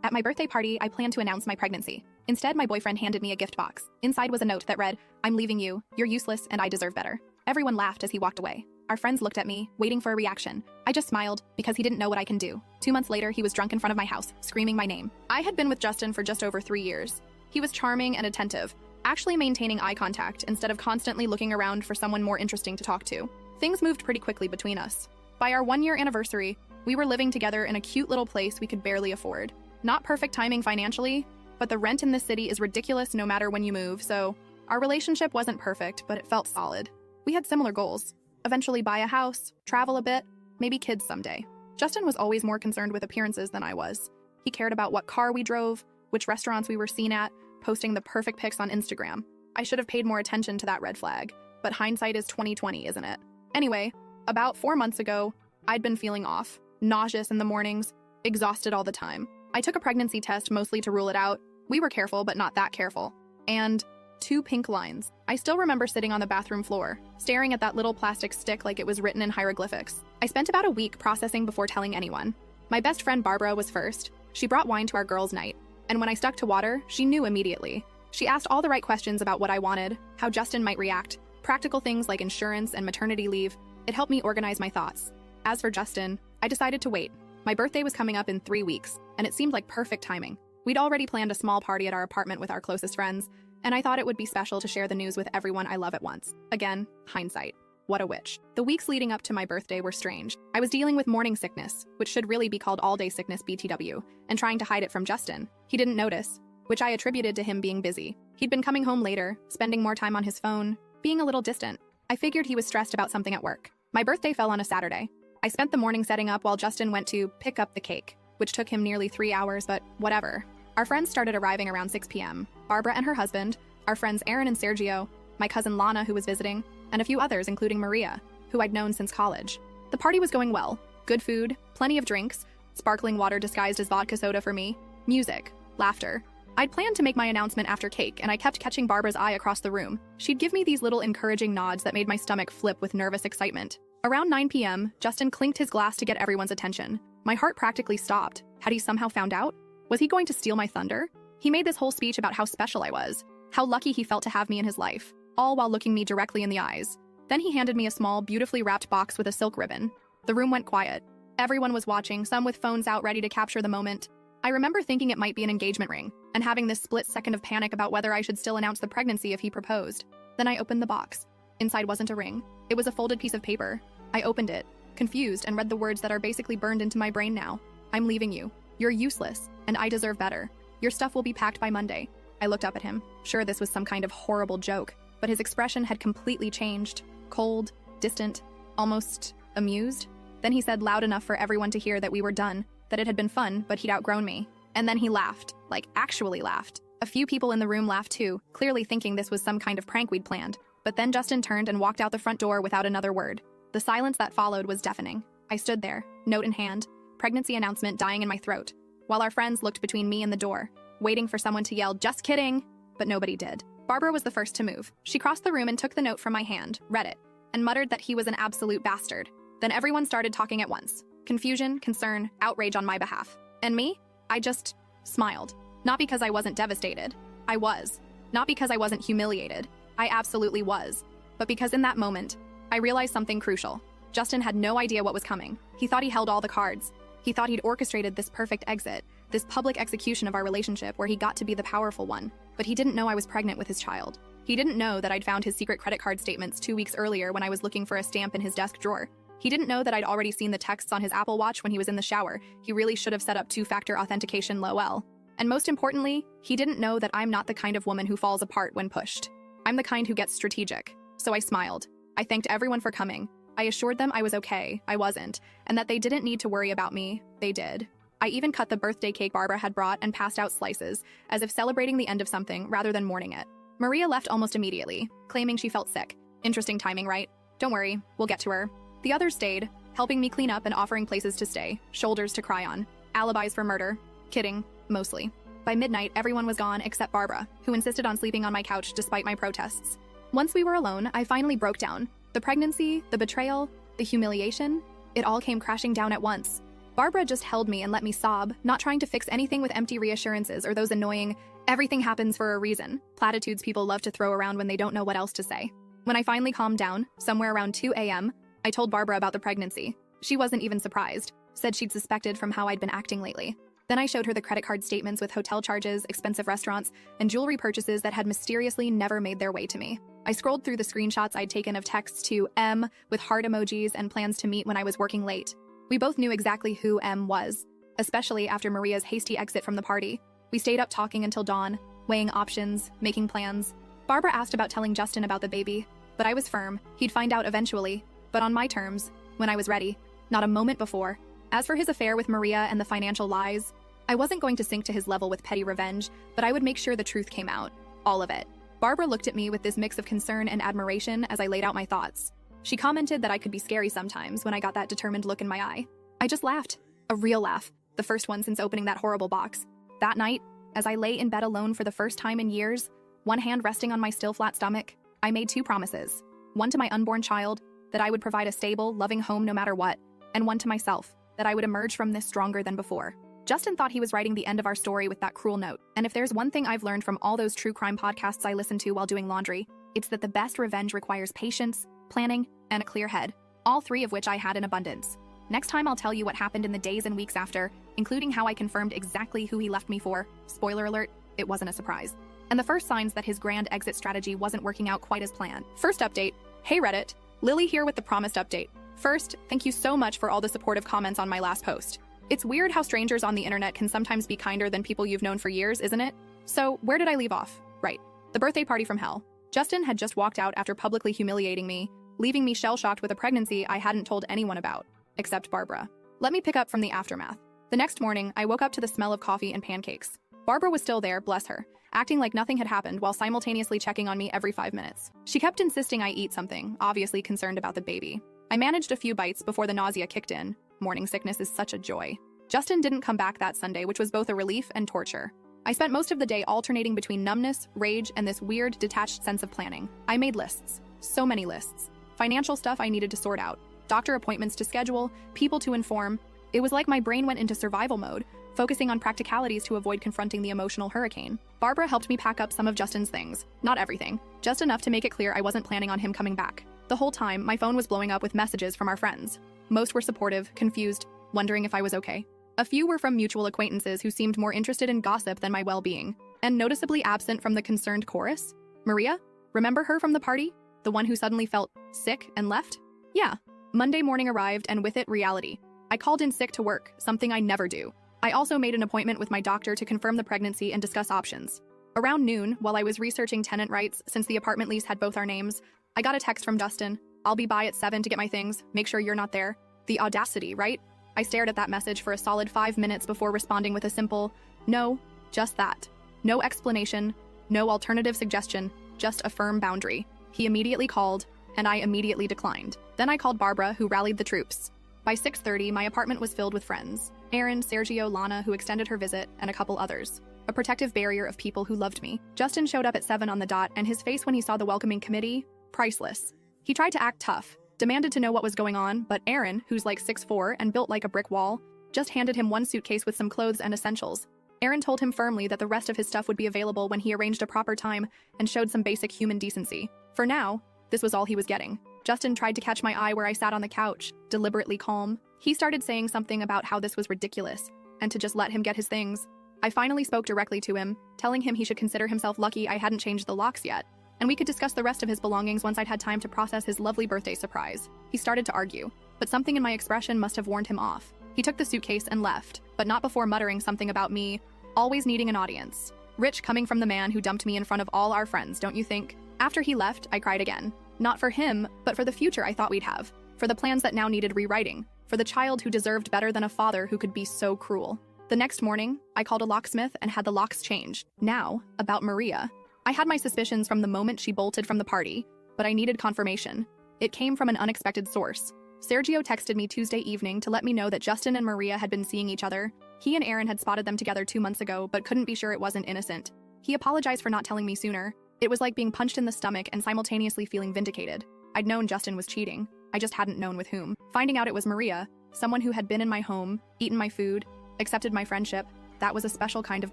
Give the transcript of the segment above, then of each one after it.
At my birthday party, I planned to announce my pregnancy. Instead, my boyfriend handed me a gift box. Inside was a note that read, "I'm leaving you, you're useless, and I deserve better." Everyone laughed as he walked away. Our friends looked at me, waiting for a reaction. I just smiled, because he didn't know what I can do. 2 months later, he was drunk in front of my house, screaming my name. I had been with Justin for just over 3 years. He was charming and attentive, actually maintaining eye contact instead of constantly looking around for someone more interesting to talk to. Things moved pretty quickly between us. By our 1-year anniversary, we were living together in a cute little place we could barely afford. Not perfect timing financially, but the rent in this city is ridiculous no matter when you move, so our relationship wasn't perfect, but it felt solid. We had similar goals. Eventually buy a house, travel a bit, maybe kids someday. Justin was always more concerned with appearances than I was. He cared about what car we drove, which restaurants we were seen at, posting the perfect pics on Instagram. I should have paid more attention to that red flag, but hindsight is 20/20, isn't it? Anyway, about 4 months ago, I'd been feeling off, nauseous in the mornings, exhausted all the time. I took a pregnancy test mostly to rule it out. We were careful, but not that careful. And 2 pink lines. I still remember sitting on the bathroom floor, staring at that little plastic stick like it was written in hieroglyphics. I spent about a week processing before telling anyone. My best friend Barbara was first. She brought wine to our girls' night. And when I stuck to water, she knew immediately. She asked all the right questions about what I wanted, how Justin might react, practical things like insurance and maternity leave. It helped me organize my thoughts. As for Justin, I decided to wait. My birthday was coming up in 3 weeks, and it seemed like perfect timing. We'd already planned a small party at our apartment with our closest friends, and I thought it would be special to share the news with everyone I love at once. Again, hindsight. What a witch. The weeks leading up to my birthday were strange. I was dealing with morning sickness, which should really be called all-day sickness BTW, and trying to hide it from Justin. He didn't notice, which I attributed to him being busy. He'd been coming home later, spending more time on his phone, being a little distant. I figured he was stressed about something at work. My birthday fell on a Saturday. I spent the morning setting up while Justin went to pick up the cake, which took him nearly 3 hours, but whatever. Our friends started arriving around 6 p.m. Barbara and her husband, our friends Aaron and Sergio, my cousin Lana, who was visiting, and a few others, including Maria, who I'd known since college. The party was going well. Good food, plenty of drinks, sparkling water disguised as vodka soda for me, music, laughter. I'd planned to make my announcement after cake, and I kept catching Barbara's eye across the room. She'd give me these little encouraging nods that made my stomach flip with nervous excitement. Around 9 p.m., Justin clinked his glass to get everyone's attention. My heart practically stopped. Had he somehow found out? Was he going to steal my thunder? He made this whole speech about how special I was, how lucky he felt to have me in his life, all while looking me directly in the eyes. Then he handed me a small, beautifully wrapped box with a silk ribbon. The room went quiet. Everyone was watching, some with phones out ready to capture the moment. I remember thinking it might be an engagement ring, and having this split second of panic about whether I should still announce the pregnancy if he proposed. Then I opened the box. Inside wasn't a ring. It was a folded piece of paper. I opened it, confused, and read the words that are basically burned into my brain now. "I'm leaving you. You're useless, and I deserve better. Your stuff will be packed by Monday." I looked up at him, sure this was some kind of horrible joke, but his expression had completely changed. Cold, distant, almost amused. Then he said loud enough for everyone to hear that we were done, that it had been fun, but he'd outgrown me. And then he laughed, like actually laughed. A few people in the room laughed too, clearly thinking this was some kind of prank we'd planned. But then Justin turned and walked out the front door without another word. The silence that followed was deafening. I stood there, note in hand, pregnancy announcement dying in my throat, while our friends looked between me and the door, waiting for someone to yell, "Just kidding!" But nobody did. Barbara was the first to move. She crossed the room and took the note from my hand, read it, and muttered that he was an absolute bastard. Then everyone started talking at once. Confusion, concern, outrage on my behalf. And me? I just smiled. Not because I wasn't devastated. I was. Not because I wasn't humiliated. I absolutely was. But because in that moment, I realized something crucial. Justin had no idea what was coming. He thought he held all the cards. He thought he'd orchestrated this perfect exit, this public execution of our relationship where he got to be the powerful one. But he didn't know I was pregnant with his child. He didn't know that I'd found his secret credit card statements 2 weeks earlier when I was looking for a stamp in his desk drawer. He didn't know that I'd already seen the texts on his Apple Watch when he was in the shower. He really should have set up 2-factor authentication LOL. And most importantly, he didn't know that I'm not the kind of woman who falls apart when pushed. I'm the kind who gets strategic. So I smiled. I thanked everyone for coming. I assured them I was okay, I wasn't, and that they didn't need to worry about me. They did. I even cut the birthday cake Barbara had brought and passed out slices, as if celebrating the end of something rather than mourning it. Maria left almost immediately, claiming she felt sick. Interesting timing, right? Don't worry, we'll get to her. The others stayed, helping me clean up and offering places to stay, shoulders to cry on, alibis for murder. Kidding, mostly. By midnight, everyone was gone except Barbara, who insisted on sleeping on my couch despite my protests. Once we were alone, I finally broke down. The pregnancy, the betrayal, the humiliation, it all came crashing down at once. Barbara just held me and let me sob, not trying to fix anything with empty reassurances or those annoying, everything happens for a reason platitudes people love to throw around when they don't know what else to say. When I finally calmed down, somewhere around 2 a.m., I told Barbara about the pregnancy. She wasn't even surprised, said she'd suspected from how I'd been acting lately. Then I showed her the credit card statements with hotel charges, expensive restaurants, and jewelry purchases that had mysteriously never made their way to me. I scrolled through the screenshots I'd taken of texts to M with heart emojis and plans to meet when I was working late. We both knew exactly who M was, especially after Maria's hasty exit from the party. We stayed up talking until dawn, weighing options, making plans. Barbara asked about telling Justin about the baby, but I was firm. He'd find out eventually, but on my terms, when I was ready, not a moment before. As for his affair with Maria and the financial lies, I wasn't going to sink to his level with petty revenge, but I would make sure the truth came out. All of it. Barbara looked at me with this mix of concern and admiration as I laid out my thoughts. She commented that I could be scary sometimes when I got that determined look in my eye. I just laughed. A real laugh. The first one since opening that horrible box. That night, as I lay in bed alone for the first time in years, one hand resting on my still flat stomach, I made 2 promises. One to my unborn child, that I would provide a stable, loving home no matter what, and one to myself, that I would emerge from this stronger than before. Justin thought he was writing the end of our story with that cruel note, and if there's one thing I've learned from all those true crime podcasts I listen to while doing laundry, it's that the best revenge requires patience, planning, and a clear head, all 3 of which I had in abundance. Next time I'll tell you what happened in the days and weeks after, including how I confirmed exactly who he left me for. Spoiler alert, it wasn't a surprise. And the first signs that his grand exit strategy wasn't working out quite as planned. First update. Hey Reddit, Lily here with the promised update. First, thank you so much for all the supportive comments on my last post. It's weird how strangers on the internet can sometimes be kinder than people you've known for years, isn't it? So, where did I leave off? Right. The birthday party from hell. Justin had just walked out after publicly humiliating me, leaving me shell-shocked with a pregnancy I hadn't told anyone about, except Barbara. Let me pick up from the aftermath. The next morning, I woke up to the smell of coffee and pancakes. Barbara was still there, bless her, acting like nothing had happened while simultaneously checking on me every 5 minutes. She kept insisting I eat something, obviously concerned about the baby. I managed a few bites before the nausea kicked in. Morning sickness is such a joy. Justin didn't come back that Sunday, which was both a relief and torture. I spent most of the day alternating between numbness, rage, and this weird, detached sense of planning. I made lists. So many lists. Financial stuff I needed to sort out. Doctor appointments to schedule, people to inform. It was like my brain went into survival mode, focusing on practicalities to avoid confronting the emotional hurricane. Barbara helped me pack up some of Justin's things. Not everything. Just enough to make it clear I wasn't planning on him coming back. The whole time, my phone was blowing up with messages from our friends. Most were supportive, confused, wondering if I was okay. A few were from mutual acquaintances who seemed more interested in gossip than my well-being. And noticeably absent from the concerned chorus? Maria? Remember her from the party? The one who suddenly felt sick and left? Yeah. Monday morning arrived, and with it, reality. I called in sick to work, something I never do. I also made an appointment with my doctor to confirm the pregnancy and discuss options. Around noon, while I was researching tenant rights since the apartment lease had both our names, I got a text from Justin. I'll be by at 7 to get my things, make sure you're not there. The audacity, right? I stared at that message for a solid 5 minutes before responding with a simple, no, just that. No explanation, no alternative suggestion, just a firm boundary. He immediately called, and I immediately declined. Then I called Barbara, who rallied the troops. By 6:30, my apartment was filled with friends. Aaron, Sergio, Lana, who extended her visit, and a couple others. A protective barrier of people who loved me. Justin showed up at 7 on the dot, and his face when he saw the welcoming committee, priceless. He tried to act tough, demanded to know what was going on, but Aaron, who's like 6'4" and built like a brick wall, just handed him one suitcase with some clothes and essentials. Aaron told him firmly that the rest of his stuff would be available when he arranged a proper time and showed some basic human decency. For now, this was all he was getting. Justin tried to catch my eye where I sat on the couch, deliberately calm. He started saying something about how this was ridiculous, and to just let him get his things. I finally spoke directly to him, telling him he should consider himself lucky I hadn't changed the locks yet, and we could discuss the rest of his belongings once I'd had time to process his lovely birthday surprise. He started to argue, but something in my expression must have warned him off. He took the suitcase and left, but not before muttering something about me always needing an audience. Rich coming from the man who dumped me in front of all our friends, don't you think? After he left, I cried again. Not for him, but for the future I thought we'd have. For the plans that now needed rewriting. For the child who deserved better than a father who could be so cruel. The next morning, I called a locksmith and had the locks changed. Now, about Maria. I had my suspicions from the moment she bolted from the party, but I needed confirmation. It came from an unexpected source. Sergio texted me Tuesday evening to let me know that Justin and Maria had been seeing each other. He and Aaron had spotted them together 2 months ago, but couldn't be sure it wasn't innocent. He apologized for not telling me sooner. It was like being punched in the stomach and simultaneously feeling vindicated. I'd known Justin was cheating. I just hadn't known with whom. Finding out it was Maria, someone who had been in my home, eaten my food, accepted my friendship. That was a special kind of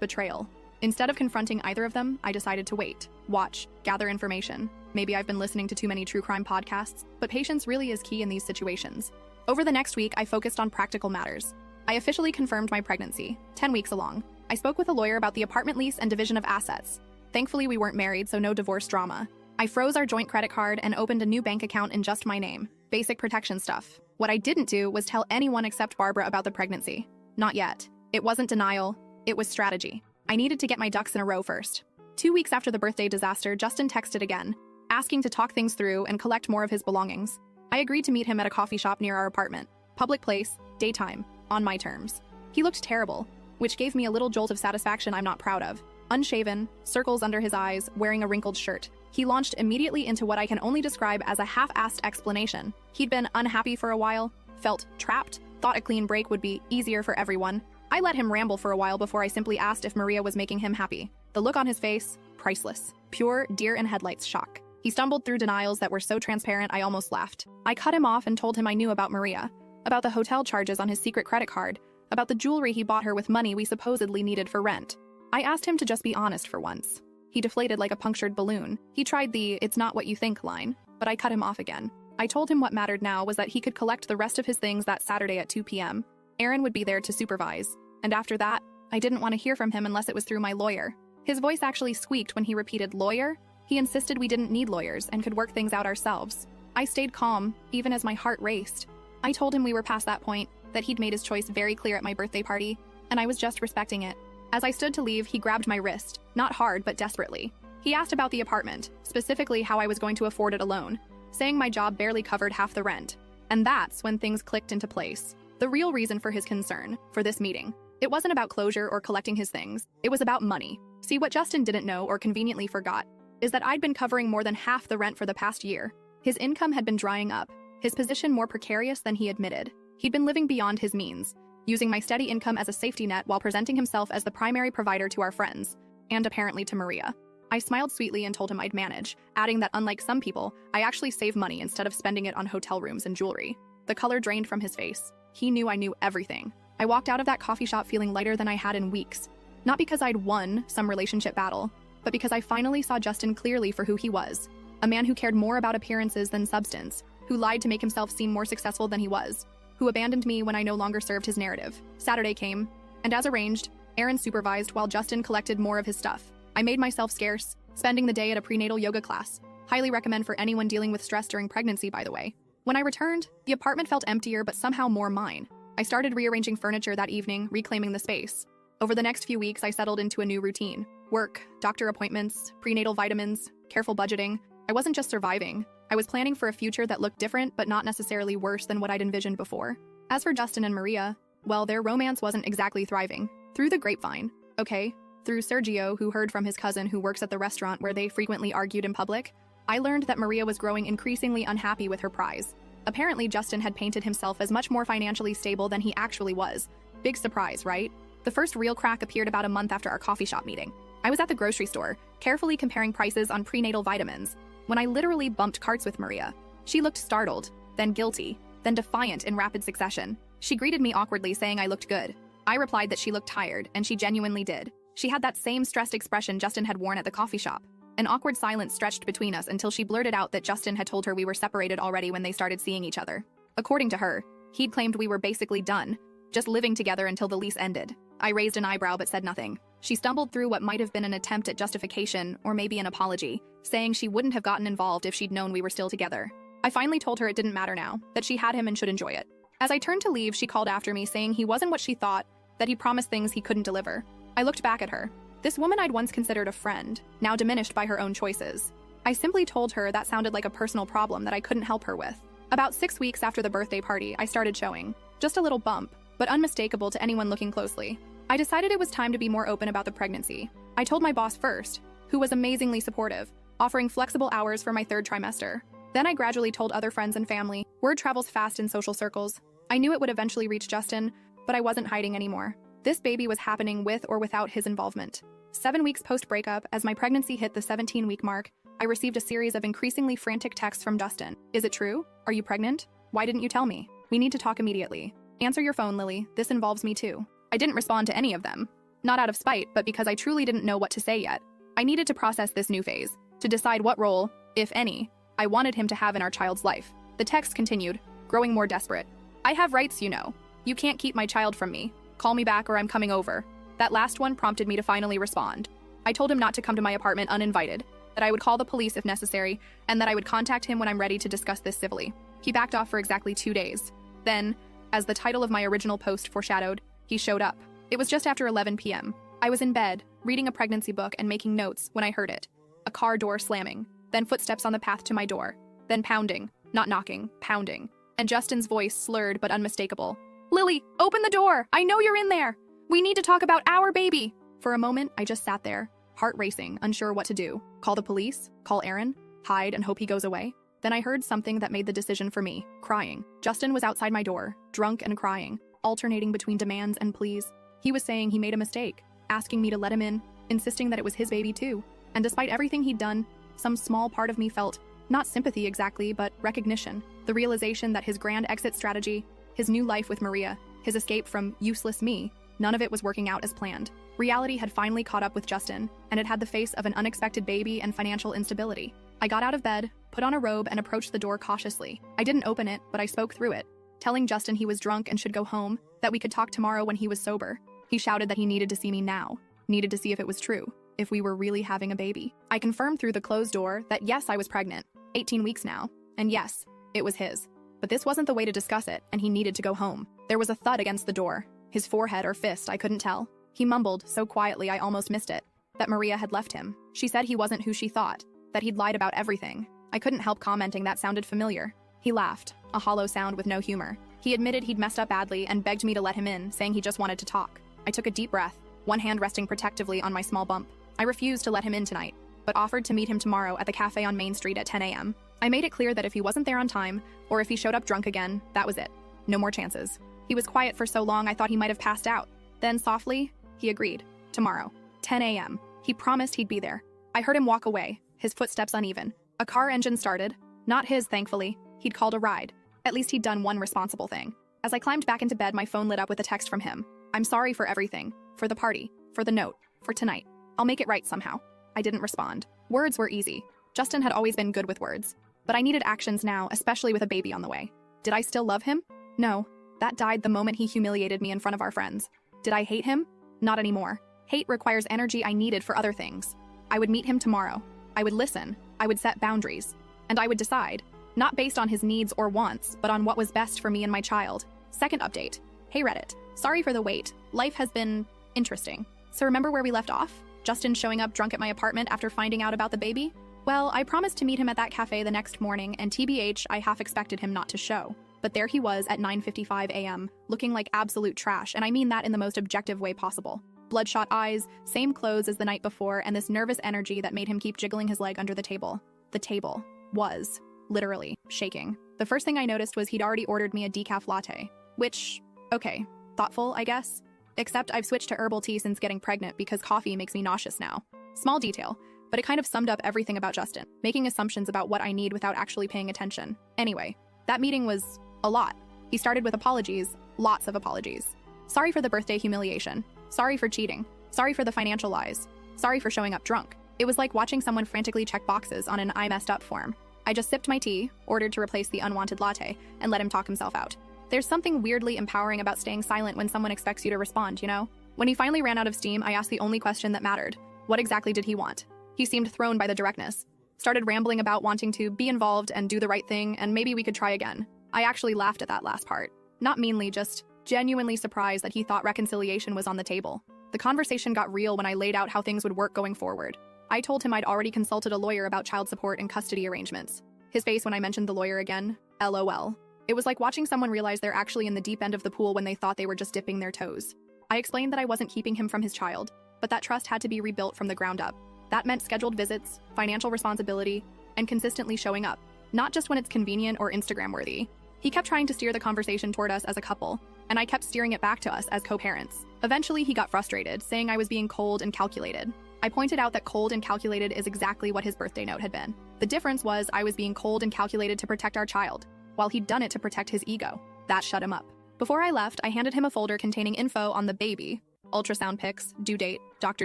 betrayal. Instead of confronting either of them, I decided to wait, watch, gather information. Maybe I've been listening to too many true crime podcasts, but patience really is key in these situations. Over the next week, I focused on practical matters. I officially confirmed my pregnancy, 10 weeks along. I spoke with a lawyer about the apartment lease and division of assets. Thankfully, we weren't married, so no divorce drama. I froze our joint credit card and opened a new bank account in just my name. Basic protection stuff. What I didn't do was tell anyone except Barbara about the pregnancy. Not yet. It wasn't denial, it was strategy. I needed to get my ducks in a row first. 2 weeks after the birthday disaster, Justin texted again, asking to talk things through and collect more of his belongings. I agreed to meet him at a coffee shop near our apartment. Public place, daytime, on my terms. He looked terrible, which gave me a little jolt of satisfaction I'm not proud of. Unshaven, circles under his eyes, wearing a wrinkled shirt. He launched immediately into what I can only describe as a half-assed explanation. He'd been unhappy for a while, felt trapped, thought a clean break would be easier for everyone. I let him ramble for a while before I simply asked if Maria was making him happy. The look on his face, priceless. Pure deer-in-headlights shock. He stumbled through denials that were so transparent I almost laughed. I cut him off and told him I knew about Maria, about the hotel charges on his secret credit card, about the jewelry he bought her with money we supposedly needed for rent. I asked him to just be honest for once. He deflated like a punctured balloon. He tried the "it's not what you think" line, but I cut him off again. I told him what mattered now was that he could collect the rest of his things that Saturday at 2 p.m. Aaron would be there to supervise. And after that, I didn't want to hear from him unless it was through my lawyer. His voice actually squeaked when he repeated lawyer. He insisted we didn't need lawyers and could work things out ourselves. I stayed calm, even as my heart raced. I told him we were past that point, that he'd made his choice very clear at my birthday party, and I was just respecting it. As I stood to leave, he grabbed my wrist, not hard but desperately. He asked about the apartment, specifically how I was going to afford it alone, saying my job barely covered half the rent. And that's when things clicked into place. The real reason for his concern, for this meeting. It wasn't about closure or collecting his things. It was about money. See, what Justin didn't know or conveniently forgot is that I'd been covering more than half the rent for the past year. His income had been drying up, his position more precarious than he admitted. He'd been living beyond his means, using my steady income as a safety net while presenting himself as the primary provider to our friends, and apparently to Maria. I smiled sweetly and told him I'd manage, adding that unlike some people, I actually save money instead of spending it on hotel rooms and jewelry. The color drained from his face. He knew I knew everything. I walked out of that coffee shop feeling lighter than I had in weeks. Not because I'd won some relationship battle, but because I finally saw Justin clearly for who he was. A man who cared more about appearances than substance, who lied to make himself seem more successful than he was, who abandoned me when I no longer served his narrative. Saturday came, and as arranged, Aaron supervised while Justin collected more of his stuff. I made myself scarce, spending the day at a prenatal yoga class. Highly recommend for anyone dealing with stress during pregnancy, by the way. When I returned, the apartment felt emptier but somehow more mine. I started rearranging furniture that evening, reclaiming the space. Over the next few weeks, I settled into a new routine. Work, doctor appointments, prenatal vitamins, careful budgeting. I wasn't just surviving. I was planning for a future that looked different but not necessarily worse than what I'd envisioned before. As for Justin and Maria, well, their romance wasn't exactly thriving. Through the grapevine, okay? Through Sergio, who heard from his cousin who works at the restaurant where they frequently argued in public, I learned that Maria was growing increasingly unhappy with her prize. Apparently, Justin had painted himself as much more financially stable than he actually was. Big surprise, right? The first real crack appeared about a month after our coffee shop meeting. I was at the grocery store, carefully comparing prices on prenatal vitamins, when I literally bumped carts with Maria. She looked startled, then guilty, then defiant in rapid succession. She greeted me awkwardly, saying I looked good. I replied that she looked tired, and she genuinely did. She had that same stressed expression Justin had worn at the coffee shop. An awkward silence stretched between us until she blurted out that Justin had told her we were separated already when they started seeing each other. According to her, he'd claimed we were basically done, just living together until the lease ended. I raised an eyebrow but said nothing. She stumbled through what might have been an attempt at justification, or maybe an apology, saying she wouldn't have gotten involved if she'd known we were still together. I finally told her it didn't matter now, that she had him and should enjoy it. As I turned to leave, she called after me, saying he wasn't what she thought, that he promised things he couldn't deliver. I looked back at her. This woman I'd once considered a friend, now diminished by her own choices. I simply told her that sounded like a personal problem that I couldn't help her with. About 6 weeks after the birthday party, I started showing. Just a little bump, but unmistakable to anyone looking closely. I decided it was time to be more open about the pregnancy. I told my boss first, who was amazingly supportive, offering flexible hours for my 3rd trimester. Then I gradually told other friends and family. Word travels fast in social circles. I knew it would eventually reach Justin, but I wasn't hiding anymore. This baby was happening with or without his involvement. 7 weeks post-breakup, as my pregnancy hit the 17-week mark, I received a series of increasingly frantic texts from Justin. Is it true? Are you pregnant? Why didn't you tell me? We need to talk immediately. Answer your phone, Lily. This involves me too. I didn't respond to any of them. Not out of spite, but because I truly didn't know what to say yet. I needed to process this new phase, to decide what role, if any, I wanted him to have in our child's life. The text continued, growing more desperate. I have rights, you know. You can't keep my child from me. Call me back or I'm coming over. That last one prompted me to finally respond. I told him not to come to my apartment uninvited, that I would call the police if necessary, and that I would contact him when I'm ready to discuss this civilly. He backed off for exactly 2 days. Then, as the title of my original post foreshadowed, he showed up. It was just after 11 p.m. I was in bed, reading a pregnancy book and making notes when I heard it. A car door slamming, then footsteps on the path to my door, then pounding, not knocking, pounding, and Justin's voice slurred but unmistakable. Lily, open the door! I know you're in there! We need to talk about our baby! For a moment, I just sat there, heart racing, unsure what to do. Call the police? Call Aaron? Hide and hope he goes away? Then I heard something that made the decision for me, crying. Justin was outside my door, drunk and crying, alternating between demands and pleas. He was saying he made a mistake, asking me to let him in, insisting that it was his baby too. And despite everything he'd done, some small part of me felt, not sympathy exactly, but recognition. The realization that his grand exit strategy, his new life with Maria, his escape from useless me, none of it was working out as planned. Reality had finally caught up with Justin, and it had the face of an unexpected baby and financial instability. I got out of bed, put on a robe, and approached the door cautiously. I didn't open it, but I spoke through it, telling Justin he was drunk and should go home, that we could talk tomorrow when he was sober. He shouted that he needed to see me now, needed to see if it was true, if we were really having a baby. I confirmed through the closed door that yes, I was pregnant, 18 weeks now, and yes, it was his. But this wasn't the way to discuss it, and he needed to go home. There was a thud against the door, his forehead or fist, I couldn't tell. He mumbled, so quietly I almost missed it, that Maria had left him. She said he wasn't who she thought, that he'd lied about everything. I couldn't help commenting that sounded familiar. He laughed, a hollow sound with no humor. He admitted he'd messed up badly and begged me to let him in, saying he just wanted to talk. I took a deep breath, one hand resting protectively on my small bump. I refused to let him in tonight, but offered to meet him tomorrow at the cafe on Main Street at 10 a.m. I made it clear that if he wasn't there on time, or if he showed up drunk again, that was it. No more chances. He was quiet for so long I thought he might have passed out. Then, softly, he agreed. Tomorrow, 10 a.m. He promised he'd be there. I heard him walk away, his footsteps uneven. A car engine started. Not his, thankfully. He'd called a ride. At least he'd done one responsible thing. As I climbed back into bed, my phone lit up with a text from him. I'm sorry for everything. For the party. For the note. For tonight. I'll make it right somehow. I didn't respond. Words were easy. Justin had always been good with words. But I needed actions now, especially with a baby on the way. Did I still love him? No. That died the moment he humiliated me in front of our friends. Did I hate him? Not anymore. Hate requires energy I needed for other things. I would meet him tomorrow. I would listen. I would set boundaries. And I would decide, not based on his needs or wants, but on what was best for me and my child. Second update. Hey Reddit. Sorry for the wait. Life has been interesting. So remember where we left off? Justin showing up drunk at my apartment after finding out about the baby? Well, I promised to meet him at that cafe the next morning, and TBH, I half expected him not to show. But there he was at 9:55 a.m., looking like absolute trash, and I mean that in the most objective way possible. Bloodshot eyes, same clothes as the night before, and this nervous energy that made him keep jiggling his leg under the table. The table was, literally, shaking. The first thing I noticed was he'd already ordered me a decaf latte. Which, okay, thoughtful, I guess? Except I've switched to herbal tea since getting pregnant because coffee makes me nauseous now. Small detail, but it kind of summed up everything about Justin, making assumptions about what I need without actually paying attention. Anyway, that meeting was a lot. He started with apologies, lots of apologies. Sorry for the birthday humiliation. Sorry for cheating. Sorry for the financial lies. Sorry for showing up drunk. It was like watching someone frantically check boxes on an I messed up form. I just sipped my tea, ordered to replace the unwanted latte, and let him talk himself out. There's something weirdly empowering about staying silent when someone expects you to respond, you know? When he finally ran out of steam, I asked the only question that mattered. What exactly did he want? He seemed thrown by the directness. Started rambling about wanting to be involved and do the right thing, and maybe we could try again. I actually laughed at that last part. Not meanly, just genuinely surprised that he thought reconciliation was on the table. The conversation got real when I laid out how things would work going forward. I told him I'd already consulted a lawyer about child support and custody arrangements. His face when I mentioned the lawyer again, LOL. It was like watching someone realize they're actually in the deep end of the pool when they thought they were just dipping their toes. I explained that I wasn't keeping him from his child, but that trust had to be rebuilt from the ground up. That meant scheduled visits, financial responsibility, and consistently showing up, not just when it's convenient or Instagram-worthy. He kept trying to steer the conversation toward us as a couple, and I kept steering it back to us as co-parents. Eventually, he got frustrated, saying I was being cold and calculated. I pointed out that cold and calculated is exactly what his birthday note had been. The difference was I was being cold and calculated to protect our child, while he'd done it to protect his ego. That shut him up. Before I left, I handed him a folder containing info on the baby, ultrasound pics, due date, doctor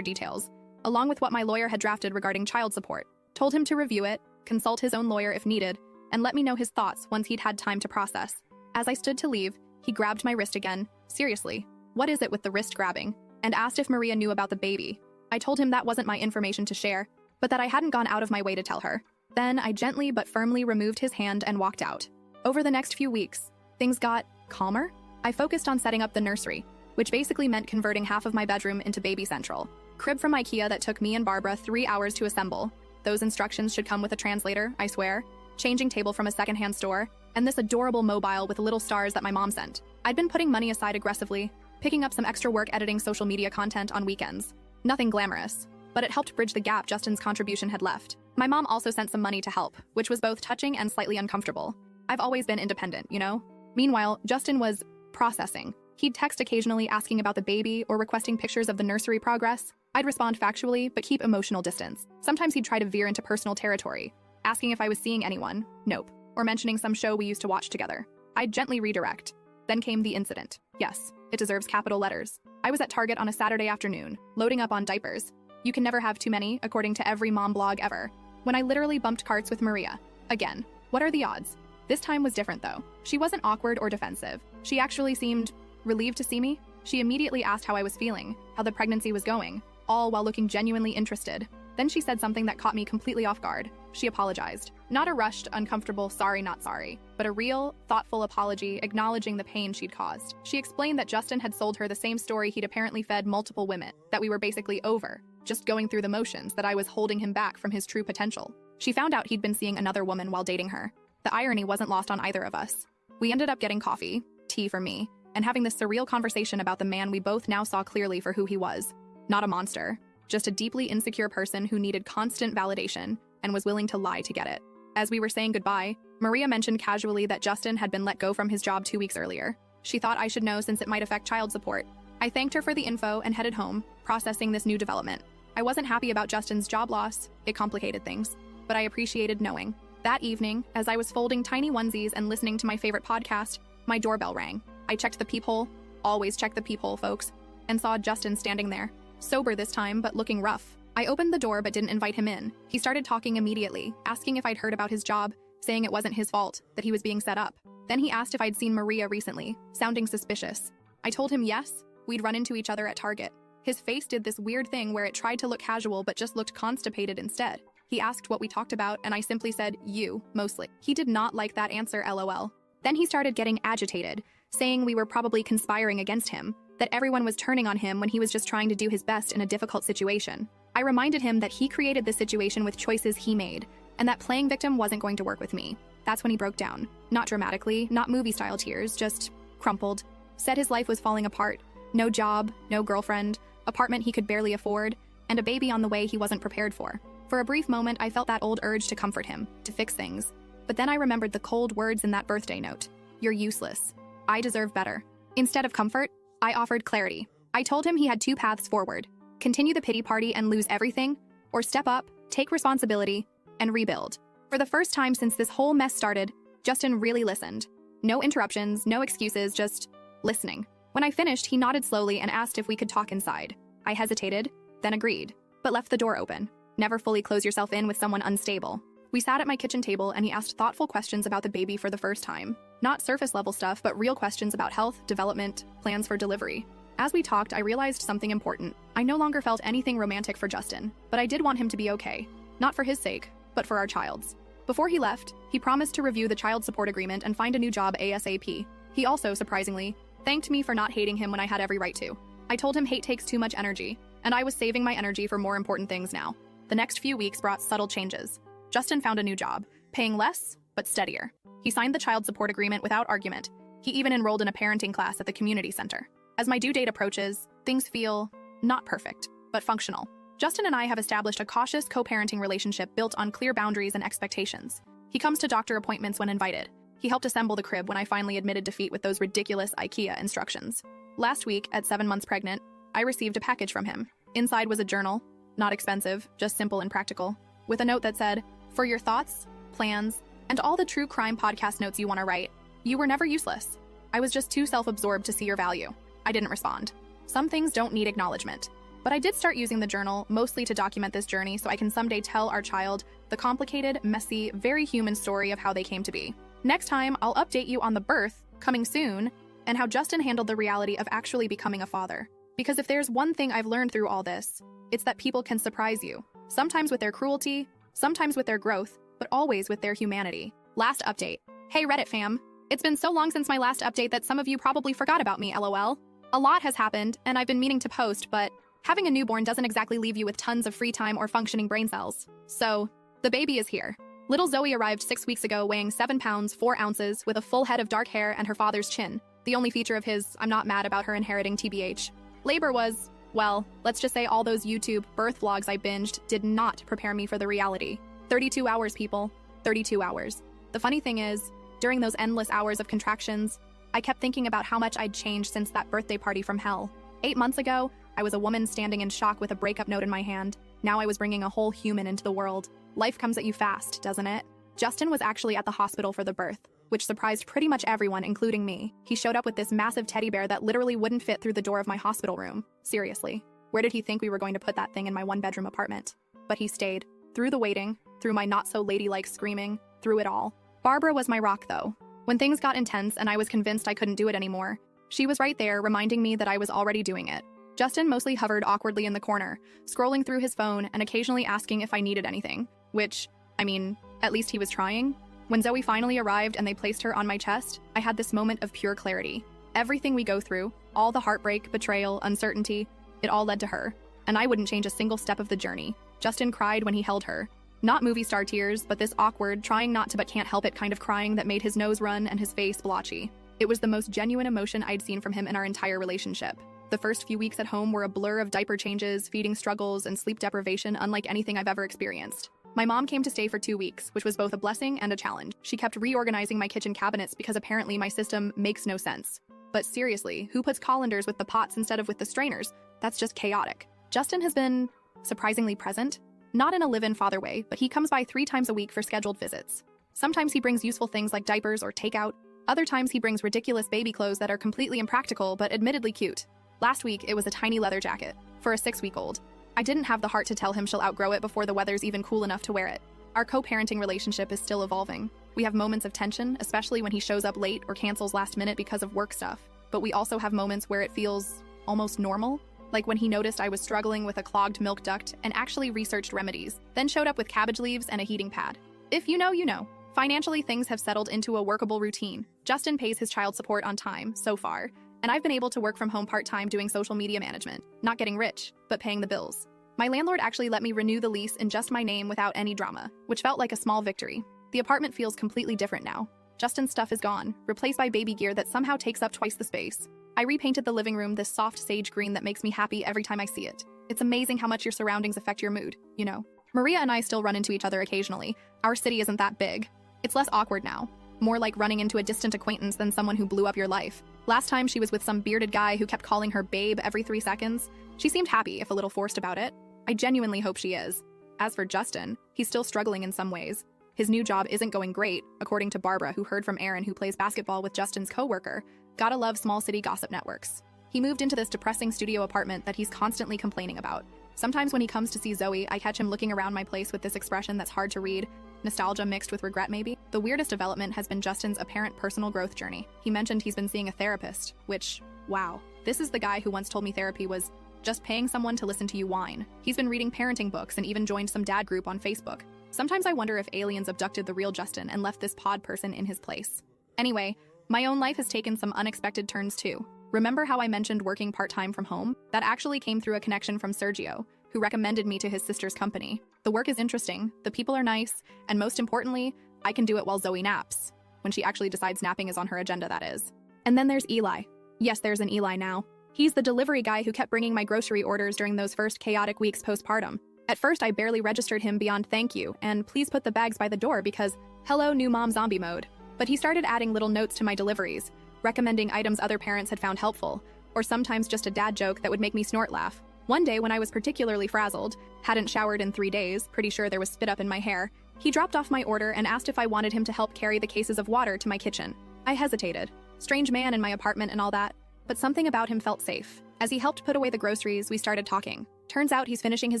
details, along with what my lawyer had drafted regarding child support. Told him to review it, consult his own lawyer if needed, and let me know his thoughts once he'd had time to process. As I stood to leave, he grabbed my wrist again. Seriously, what is it with the wrist grabbing? And asked if Maria knew about the baby. I told him that wasn't my information to share, but that I hadn't gone out of my way to tell her. Then I gently but firmly removed his hand and walked out. Over the next few weeks, things got calmer. I focused on setting up the nursery, which basically meant converting half of my bedroom into baby central. Crib from IKEA that took me and Barbara 3 hours to assemble. Those instructions should come with a translator, I swear. Changing table from a secondhand store, and this adorable mobile with little stars that my mom sent. I'd been putting money aside aggressively, picking up some extra work editing social media content on weekends. Nothing glamorous, but it helped bridge the gap Justin's contribution had left. My mom also sent some money to help, which was both touching and slightly uncomfortable. I've always been independent, you know? Meanwhile, Justin was processing. He'd text occasionally asking about the baby or requesting pictures of the nursery progress. I'd respond factually, but keep emotional distance. Sometimes he'd try to veer into personal territory, asking if I was seeing anyone, nope, or mentioning some show we used to watch together. I'd gently redirect. Then came the incident. Yes, it deserves capital letters. I was at Target on a Saturday afternoon, loading up on diapers. You can never have too many, according to every mom blog ever. When I literally bumped carts with Maria. Again, what are the odds? This time was different though. She wasn't awkward or defensive. She actually seemed relieved to see me. She immediately asked how I was feeling, how the pregnancy was going, all while looking genuinely interested. Then she said something that caught me completely off guard. She apologized. Not a rushed, uncomfortable sorry, not sorry, but a real, thoughtful apology acknowledging the pain she'd caused. She explained that Justin had sold her the same story he'd apparently fed multiple women, that we were basically over, just going through the motions, that I was holding him back from his true potential. She found out he'd been seeing another woman while dating her. The irony wasn't lost on either of us. We ended up getting coffee, tea for me, and having this surreal conversation about the man we both now saw clearly for who he was. Not a monster, just a deeply insecure person who needed constant validation and was willing to lie to get it. As we were saying goodbye, Maria mentioned casually that Justin had been let go from his job 2 weeks earlier. She thought I should know since it might affect child support. I thanked her for the info and headed home, processing this new development. I wasn't happy about Justin's job loss. It complicated things, but I appreciated knowing. That evening, as I was folding tiny onesies and listening to my favorite podcast, my doorbell rang. I checked the peephole, always check the peephole, folks, and saw Justin standing there. Sober this time, but looking rough. I opened the door but didn't invite him in. He started talking immediately, asking if I'd heard about his job, saying it wasn't his fault, that he was being set up. Then he asked if I'd seen Maria recently, sounding suspicious. I told him yes, we'd run into each other at Target. His face did this weird thing where it tried to look casual but just looked constipated instead. He asked what we talked about and I simply said, you, mostly. He did not like that answer, LOL. Then he started getting agitated, saying we were probably conspiring against him, that everyone was turning on him when he was just trying to do his best in a difficult situation. I reminded him that he created this situation with choices he made, and that playing victim wasn't going to work with me. That's when he broke down. Not dramatically, not movie-style tears, just crumpled. Said his life was falling apart. No job, no girlfriend, apartment he could barely afford, and a baby on the way he wasn't prepared for. For a brief moment, I felt that old urge to comfort him, to fix things. But then I remembered the cold words in that birthday note. You're useless. I deserve better. Instead of comfort, I offered clarity. I told him he had 2 paths forward. Continue the pity party and lose everything, or step up, take responsibility, and rebuild. For the first time since this whole mess started, Justin really listened. No interruptions, no excuses, just listening. When I finished, he nodded slowly and asked if we could talk inside. I hesitated, then agreed, but left the door open. Never fully close yourself in with someone unstable. We sat at my kitchen table and he asked thoughtful questions about the baby for the first time. Not surface-level stuff, but real questions about health, development, plans for delivery. As we talked, I realized something important. I no longer felt anything romantic for Justin, but I did want him to be okay. Not for his sake, but for our child's. Before he left, he promised to review the child support agreement and find a new job ASAP. He also, surprisingly, thanked me for not hating him when I had every right to. I told him hate takes too much energy, and I was saving my energy for more important things now. The next few weeks brought subtle changes. Justin found a new job, paying less, but steadier. He signed the child support agreement without argument. He even enrolled in a parenting class at the community center. As my due date approaches, things feel not perfect, but functional. Justin and I have established a cautious co-parenting relationship built on clear boundaries and expectations. He comes to doctor appointments when invited. He helped assemble the crib when I finally admitted defeat with those ridiculous IKEA instructions. Last week, at 7 months pregnant, I received a package from him. Inside was a journal, not expensive, just simple and practical, with a note that said, "For your thoughts, plans, and all the true crime podcast notes you want to write, you were never useless." I was just too self-absorbed to see your value. I didn't respond. Some things don't need acknowledgement. But I did start using the journal, mostly to document this journey so I can someday tell our child the complicated, messy, very human story of how they came to be. Next time, I'll update you on the birth, coming soon, and how Justin handled the reality of actually becoming a father. Because if there's one thing I've learned through all this, it's that people can surprise you. Sometimes with their cruelty, sometimes with their growth, but always with their humanity. Last update. Hey Reddit fam. It's been so long since my last update that some of you probably forgot about me, lol. A lot has happened, and I've been meaning to post, but having a newborn doesn't exactly leave you with tons of free time or functioning brain cells. So, the baby is here. Little Zoe arrived 6 weeks ago weighing 7 pounds, 4 ounces, with a full head of dark hair and her father's chin. The only feature of his, I'm not mad about her inheriting TBH. Labor was, well, let's just say all those YouTube birth vlogs I binged did not prepare me for the reality. 32 hours, people. 32 hours. The funny thing is, during those endless hours of contractions, I kept thinking about how much I'd changed since that birthday party from hell. 8 months ago, I was a woman standing in shock with a breakup note in my hand. Now I was bringing a whole human into the world. Life comes at you fast, doesn't it? Justin was actually at the hospital for the birth, which surprised pretty much everyone, including me. He showed up with this massive teddy bear that literally wouldn't fit through the door of my hospital room. Seriously. Where did he think we were going to put that thing in my one-bedroom apartment? But he stayed. Through the waiting, through my not-so-ladylike screaming, through it all. Barbara was my rock, though. When things got intense and I was convinced I couldn't do it anymore, she was right there, reminding me that I was already doing it. Justin mostly hovered awkwardly in the corner, scrolling through his phone and occasionally asking if I needed anything. Which, I mean, at least he was trying. When Zoe finally arrived and they placed her on my chest, I had this moment of pure clarity. Everything we go through, all the heartbreak, betrayal, uncertainty, it all led to her. And I wouldn't change a single step of the journey. Justin cried when he held her. Not movie star tears, but this awkward, trying not to but can't help it kind of crying that made his nose run and his face blotchy. It was the most genuine emotion I'd seen from him in our entire relationship. The first few weeks at home were a blur of diaper changes, feeding struggles, and sleep deprivation unlike anything I've ever experienced. My mom came to stay for 2 weeks, which was both a blessing and a challenge. She kept reorganizing my kitchen cabinets because apparently my system makes no sense. But seriously, who puts colanders with the pots instead of with the strainers? That's just chaotic. Justin has been surprisingly present. Not in a live-in father way, but he comes by 3 times a week for scheduled visits. Sometimes he brings useful things like diapers or takeout. Other times he brings ridiculous baby clothes that are completely impractical but admittedly cute. Last week, it was a tiny leather jacket for a 6-week-old. I didn't have the heart to tell him she'll outgrow it before the weather's even cool enough to wear it. Our co-parenting relationship is still evolving. We have moments of tension, especially when he shows up late or cancels last minute because of work stuff. But we also have moments where it feels almost normal. Like when he noticed I was struggling with a clogged milk duct and actually researched remedies, then showed up with cabbage leaves and a heating pad. If you know, you know. Financially, things have settled into a workable routine. Justin pays his child support on time, so far, and I've been able to work from home part-time doing social media management. Not getting rich, but paying the bills. My landlord actually let me renew the lease in just my name without any drama, which felt like a small victory. The apartment feels completely different now. Justin's stuff is gone, replaced by baby gear that somehow takes up twice the space. I repainted the living room this soft sage green that makes me happy every time I see it. It's amazing how much your surroundings affect your mood, you know. Maria and I still run into each other occasionally. Our city isn't that big. It's less awkward now. More like running into a distant acquaintance than someone who blew up your life. Last time she was with some bearded guy who kept calling her babe every 3 seconds. She seemed happy, if a little forced about it. I genuinely hope she is. As for Justin, he's still struggling in some ways. His new job isn't going great, according to Barbara, who heard from Aaron, who plays basketball with Justin's coworker. Gotta love small city gossip networks. He moved into this depressing studio apartment that he's constantly complaining about. Sometimes when he comes to see Zoe, I catch him looking around my place with this expression that's hard to read. Nostalgia mixed with regret, maybe? The weirdest development has been Justin's apparent personal growth journey. He mentioned he's been seeing a therapist, which, wow. This is the guy who once told me therapy was just paying someone to listen to you whine. He's been reading parenting books and even joined some dad group on Facebook. Sometimes I wonder if aliens abducted the real Justin and left this pod person in his place. Anyway, my own life has taken some unexpected turns too. Remember how I mentioned working part-time from home? That actually came through a connection from Sergio, who recommended me to his sister's company. The work is interesting, the people are nice, and most importantly, I can do it while Zoe naps. When she actually decides napping is on her agenda, that is. And then there's Eli. Yes, there's an Eli now. He's the delivery guy who kept bringing my grocery orders during those first chaotic weeks postpartum. At first, I barely registered him beyond thank you, and please put the bags by the door because, hello, new mom zombie mode. But he started adding little notes to my deliveries, recommending items other parents had found helpful, or sometimes just a dad joke that would make me snort laugh. One day when I was particularly frazzled, hadn't showered in 3 days, pretty sure there was spit up in my hair, he dropped off my order and asked if I wanted him to help carry the cases of water to my kitchen. I hesitated. Strange man in my apartment and all that. But something about him felt safe. As he helped put away the groceries, we started talking. Turns out he's finishing his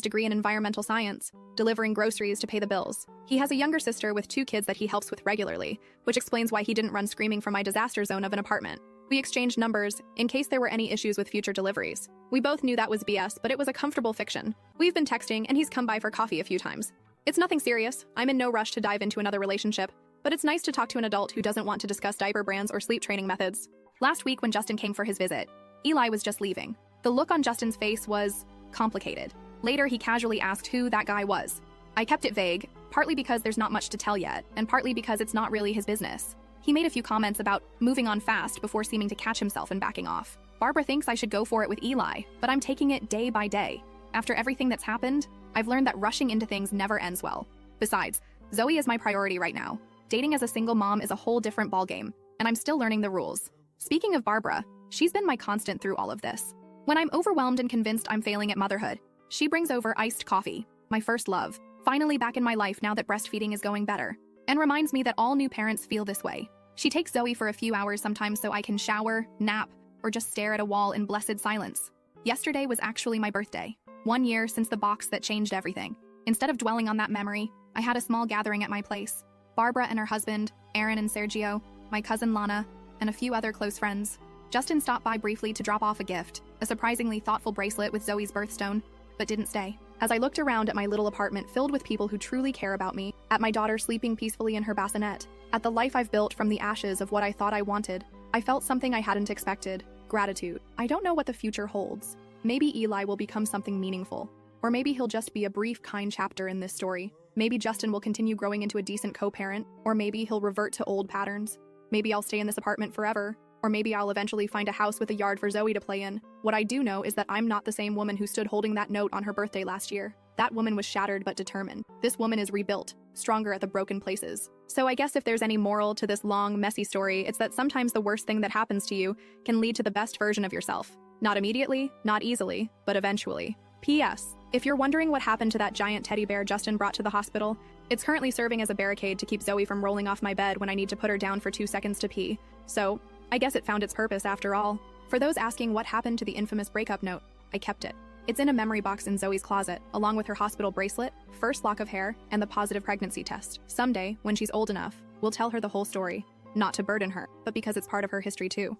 degree in environmental science, delivering groceries to pay the bills. He has a younger sister with 2 kids that he helps with regularly, which explains why he didn't run screaming from my disaster zone of an apartment. We exchanged numbers, in case there were any issues with future deliveries. We both knew that was BS, but it was a comfortable fiction. We've been texting, and he's come by for coffee a few times. It's nothing serious. I'm in no rush to dive into another relationship, but it's nice to talk to an adult who doesn't want to discuss diaper brands or sleep training methods. Last week when Justin came for his visit, Eli was just leaving. The look on Justin's face was complicated. Later, he casually asked who that guy was. I kept it vague, partly because there's not much to tell yet, and partly because it's not really his business. He made a few comments about moving on fast before seeming to catch himself and backing off. Barbara thinks I should go for it with Eli, but I'm taking it day by day. After everything that's happened, I've learned that rushing into things never ends well. Besides, Zoe is my priority right now. Dating as a single mom is a whole different ballgame, and I'm still learning the rules. Speaking of Barbara, she's been my constant through all of this. When I'm overwhelmed and convinced I'm failing at motherhood, she brings over iced coffee, my first love, finally back in my life now that breastfeeding is going better, and reminds me that all new parents feel this way. She takes Zoe for a few hours sometimes so I can shower, nap, or just stare at a wall in blessed silence. Yesterday was actually my birthday, 1 year since the box that changed everything. Instead of dwelling on that memory, I had a small gathering at my place. Barbara and her husband, Aaron and Sergio, my cousin Lana, and a few other close friends. Justin stopped by briefly to drop off a gift, a surprisingly thoughtful bracelet with Zoe's birthstone, but didn't stay. As I looked around at my little apartment filled with people who truly care about me, at my daughter sleeping peacefully in her bassinet, at the life I've built from the ashes of what I thought I wanted, I felt something I hadn't expected: gratitude. I don't know what the future holds. Maybe Eli will become something meaningful. Or maybe he'll just be a brief, kind chapter in this story. Maybe Justin will continue growing into a decent co-parent. Or maybe he'll revert to old patterns. Maybe I'll stay in this apartment forever. Or maybe I'll eventually find a house with a yard for Zoe to play in. What I do know is that I'm not the same woman who stood holding that note on her birthday last year. That woman was shattered but determined. This woman is rebuilt, stronger at the broken places. So I guess if there's any moral to this long, messy story, it's that sometimes the worst thing that happens to you can lead to the best version of yourself. Not immediately, not easily, but eventually. P.S. If you're wondering what happened to that giant teddy bear Justin brought to the hospital, it's currently serving as a barricade to keep Zoe from rolling off my bed when I need to put her down for 2 seconds to pee. So, I guess it found its purpose after all. For those asking what happened to the infamous breakup note, I kept it. It's in a memory box in Zoe's closet, along with her hospital bracelet, first lock of hair, and the positive pregnancy test. Someday, when she's old enough, we'll tell her the whole story. Not to burden her, but because it's part of her history too.